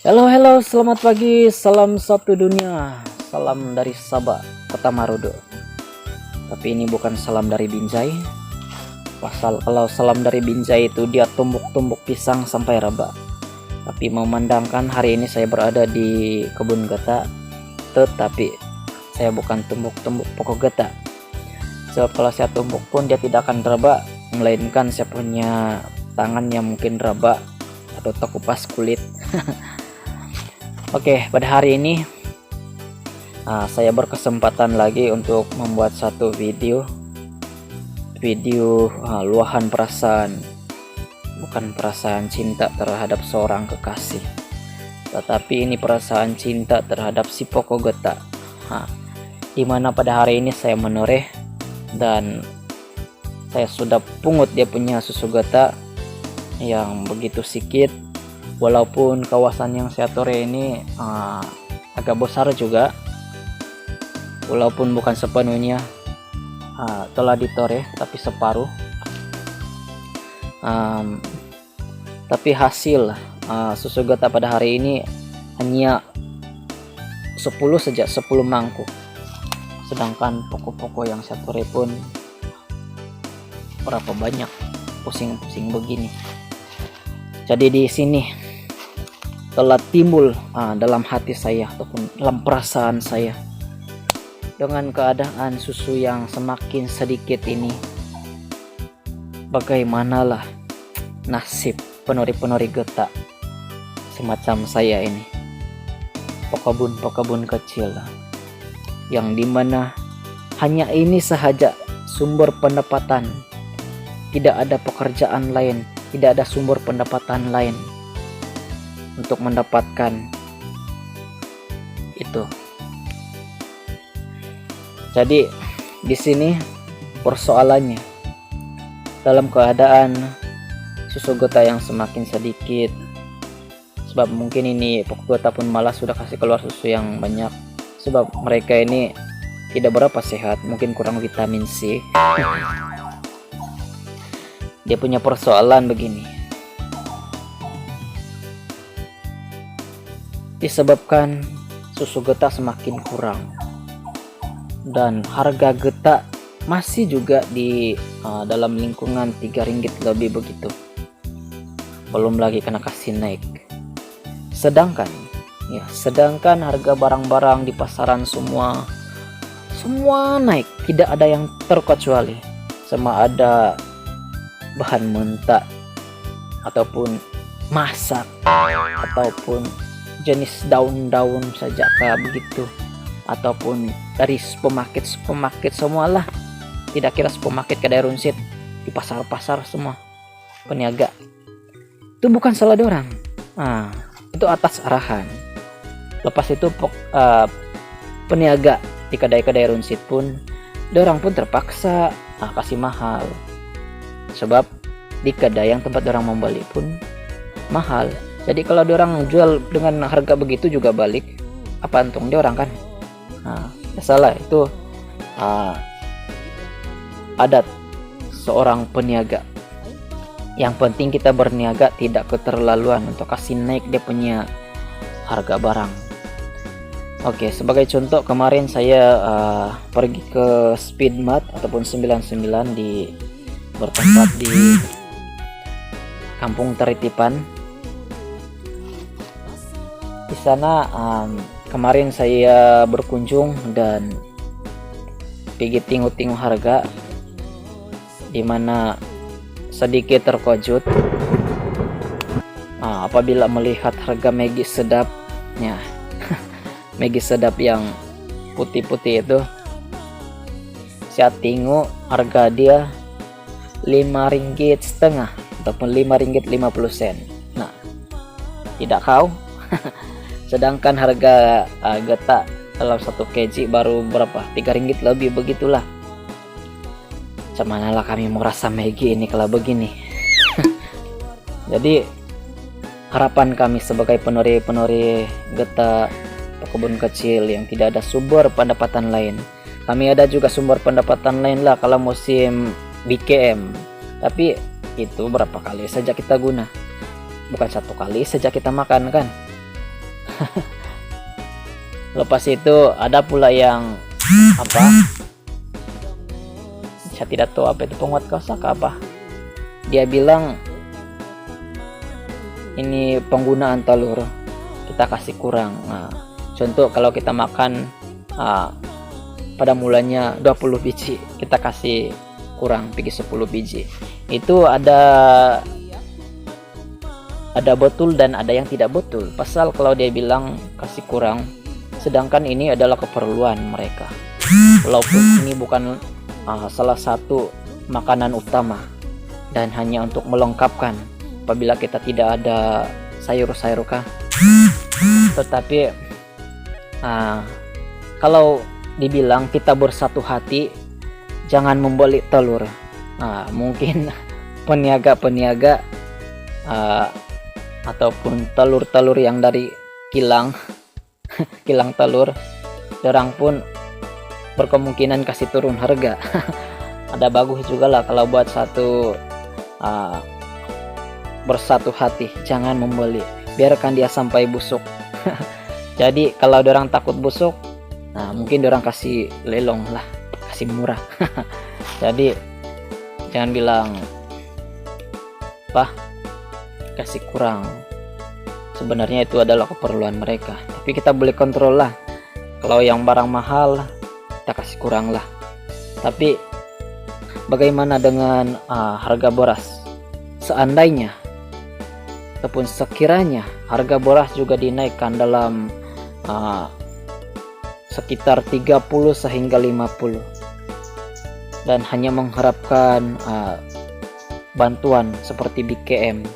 Halo, selamat pagi, salam satu dunia, salam dari Sabah, Kota Marudo. Tapi ini bukan salam dari Binjai. Kalau salam dari Binjai itu dia tumbuk-tumbuk pisang sampai raba. Tapi memandangkan hari ini saya berada di kebun geta, tetapi saya bukan tumbuk-tumbuk pokok geta. Sebab kalau saya tumbuk pun dia tidak akan raba, melainkan saya punya tangan yang mungkin raba atau terkupas kulit. Oke, pada hari ini saya berkesempatan lagi untuk membuat satu video luahan perasaan, bukan perasaan cinta terhadap seorang kekasih, tetapi ini perasaan cinta terhadap si pokok geta. Dimana pada hari ini saya menoreh dan saya sudah pungut dia punya susu geta yang begitu sedikit. Walaupun kawasan yang saya tore ini agak besar juga, walaupun bukan sepenuhnya telah ditore, tapi separuh. Tapi hasil susu geta pada hari ini hanya 10 saja, 10 mangkuk. Sedangkan pokok-pokok yang saya tore pun berapa banyak, pusing-pusing begini. Jadi di sini telah timbul dalam hati saya ataupun dalam perasaan saya dengan keadaan susu yang semakin sedikit ini. Bagaimanalah nasib penori-penori geta semacam saya ini, pekebun kecil yang dimana hanya ini sahaja sumber pendapatan, tidak ada pekerjaan lain, tidak ada sumber pendapatan lain untuk mendapatkan itu. Jadi di sini persoalannya dalam keadaan susu geta yang semakin sedikit, sebab mungkin ini pokok geta pun malah sudah kasih keluar susu yang banyak, sebab mereka ini tidak berapa sehat, mungkin kurang vitamin C. Dia punya persoalan begini, disebabkan susu geta semakin kurang dan harga geta masih juga di dalam lingkungan 3 ringgit lebih begitu, belum lagi kena kasih naik. Sedangkan harga barang-barang di pasaran semua naik, tidak ada yang terkecuali, sama ada bahan mentah ataupun masak ataupun jenis daun-daun saja kayak begitu, ataupun dari supermarket semualah, tidak kira supermarket kedai runsit, di pasar-pasar semua peniaga. Itu bukan salah dorang, itu atas arahan. Lepas itu peniaga di kedai-kedai runsit pun dorang pun terpaksa kasih mahal, sebab di kedai yang tempat dorang membeli pun mahal. Jadi kalau diorang jual dengan harga begitu juga balik, apa untung diorang kan? Salah itu adat seorang peniaga. Yang penting kita berniaga tidak keterlaluan untuk kasih naik dia punya harga barang. Oke, sebagai contoh kemarin saya pergi ke Speedmart ataupun 99 bertempat di Kampung Teritipan. Di sana kemarin saya berkunjung dan pergi tengok-tengok harga, dimana sedikit terkejut apabila melihat harga Maggi sedapnya. Maggi sedap yang putih-putih itu, saya tengok harga dia 5 ringgit setengah ataupun 5 ringgit 50 sen. Nah, tidak kau. Sedangkan harga geta dalam 1 kg baru berapa, 3 ringgit lebih begitulah. Macam lah kami mau rasa Maggi ini kalau begini. Jadi harapan kami sebagai penori-penori geta pekebun kecil yang tidak ada sumber pendapatan lain, kami ada juga sumber pendapatan lain lah kalau musim BKM, tapi itu berapa kali saja kita guna, bukan 1 kali saja kita makan kan. Lepas itu ada pula yang apa, saya tidak tahu apa itu, penguat kosakata apa, dia bilang ini penggunaan telur kita kasih kurang. Nah, contoh kalau kita makan pada mulanya 20 biji, kita kasih kurang pergi 10 biji. Itu ada betul dan ada yang tidak betul. Pasal kalau dia bilang kasih kurang, sedangkan ini adalah keperluan mereka. Walaupun ini bukan salah satu makanan utama dan hanya untuk melengkapkan apabila kita tidak ada sayur-sayur kah. Tetapi kalau dibilang kita bersatu hati, jangan membeli telur. Mungkin peniaga-peniaga ataupun telur-telur yang dari kilang kilang telur, orang pun berkemungkinan kasih turun harga. Ada bagus juga lah kalau buat satu bersatu hati, jangan membeli, biarkan dia sampai busuk. Jadi kalau orang takut busuk, mungkin orang kasih lelong lah, kasih murah. Jadi jangan bilang kasih kurang, sebenarnya itu adalah keperluan mereka, tapi kita boleh kontrol lah. Kalau yang barang mahal kita kasih kurang lah. Tapi bagaimana dengan harga beras? Seandainya ataupun sekiranya harga beras juga dinaikkan dalam sekitar 30 sehingga 50 dan hanya mengharapkan bantuan seperti BKM,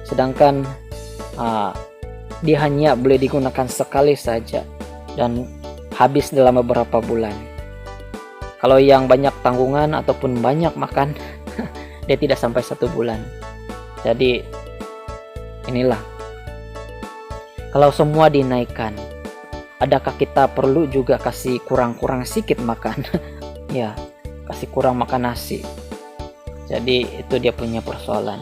sedangkan dia hanya boleh digunakan sekali saja dan habis dalam beberapa bulan. Kalau yang banyak tanggungan ataupun banyak makan, dia tidak sampai 1 bulan. Jadi inilah, kalau semua dinaikkan, adakah kita perlu juga kasih kurang-kurang sedikit makan? Ya, kasih kurang makan nasi. Jadi itu dia punya persoalan.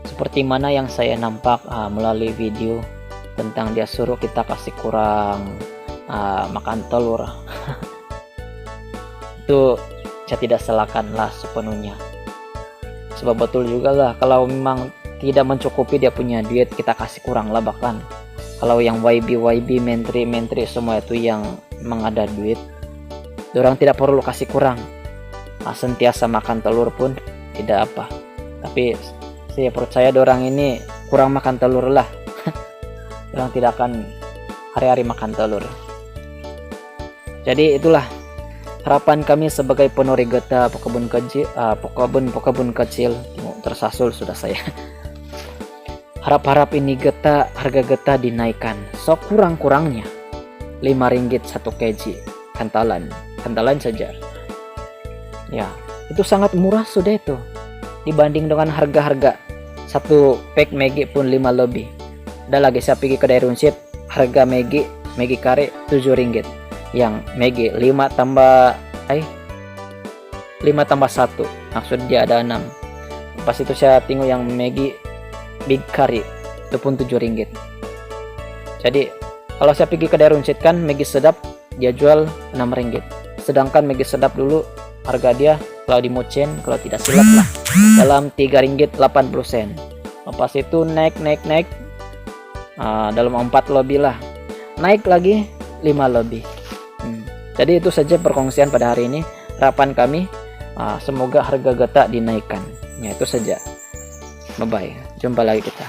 Seperti mana yang saya nampak melalui video tentang dia suruh kita kasih kurang makan telur. Itu saya tidak salahkanlah sepenuhnya, sebab betul juga lah kalau memang tidak mencukupi dia punya duit, kita kasih kurang lah. Bahkan kalau yang YB menteri semua itu yang memang ada duit, orang tidak perlu kasih kurang, sentiasa makan telur pun tidak apa. Tapi saya percaya orang ini kurang makan telur lah. Orang tidak akan hari-hari makan telur. Jadi itulah harapan kami sebagai penori getah pekebun kecil. Tersasul sudah saya. Harap-harap ini harga getah dinaikkan. So kurang-kurangnya 5 ringgit 1 kg kantalan saja. Ya, itu sangat murah sudah itu. Dibanding dengan harga-harga 1 pack Maggi pun 5 lebih. Ada lagi saya pergi kedai Runsit, harga Maggi kare 7 ringgit. Yang Maggi 5 tambah 1, maksud dia ada 6. Pas itu saya tengok yang Maggi Big Curry itu pun 7 ringgit. Jadi kalau saya pergi kedai Runsit kan Maggi sedap dia jual 6 ringgit. Sedangkan Maggi sedap dulu harga dia kalau di Mocen, kalau tidak silap lah, dalam 3 ringgit 80 sen. Lepas itu naik dalam 4 lebih lah, naik lagi 5 lebih. Jadi itu saja perkongsian pada hari ini. Harapan kami semoga harga getah dinaikkan. Ya itu saja. Bye bye, jumpa lagi kita.